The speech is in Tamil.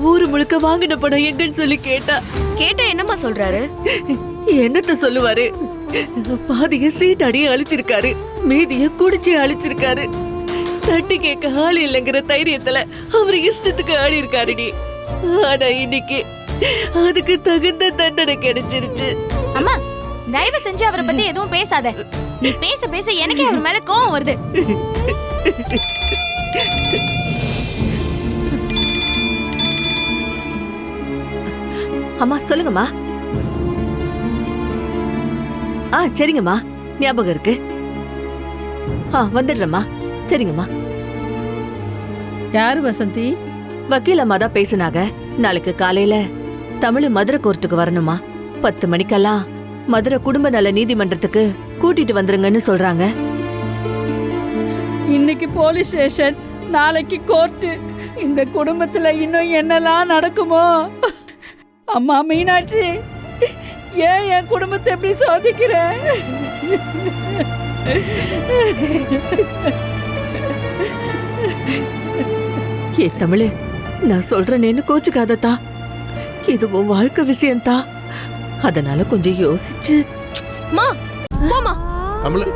ஊரு முழுக்க வாங்கின பணம் எங்கன்னு சொல்லி கேட்டா என்னம்மா சொல்றாரு? என்னத்த சொல்லுவாரு? பாதிய சீட்டாடியே அழிச்சிருக்காரு, மீதிய குடிச்சு அழிச்சிருக்காரு. தட்டி கேட்க ஆள் இல்லைங்கிற தைரியத்துல அவரு இஷ்டத்துக்கு ஆடி இருக்காருடி. ஆனா இன்னைக்கு அதுக்கு தகுந்த தண்டனை கிடைச்சிருச்சு. அம்மா, தயவு செஞ்சு அவரை பத்தி எதுவும் பேசாத. நீ பேச பேச எனக்கே அவர் மேல கோவம் வருது. அம்மா சொல்லுங்கம்மா. சரிங்கம்மா, ஞாபகம் இருக்கு. வந்துடுறேம்மா. சரிங்கம்மா. யாரு வசந்தி? வக்கீல் அம்மா தான் பேசுனாங்க. நாளைக்கு காலையில தமிழ் மதுரை கோர்ட்டுக்கு வரணுமா. 10 மணிக்கெல்லாம் மதுரை குடும்ப நல நீதிமன்றத்துக்கு கூட்டிட்டு வந்துருங்கன்னு சொல்றாங்க. இன்னைக்கு போலீஸ் ஸ்டேஷன், நாளைக்கு கோர்ட்டு. இந்த குடும்பத்துல இன்னும் என்னெல்லாம் நடக்குமோ? அம்மா மீனாட்சி, ஏன் என் குடும்பத்தை எப்படி சோதிக்கிற? ஏ தமிழ், நான் சொல்றேன்னு கோச்சுக்காதத்தா. இது உன் வாழ்க்கை விஷயம்தா. அதனால கொஞ்சம் யோசிச்சு. மா, போமா. தமிழ்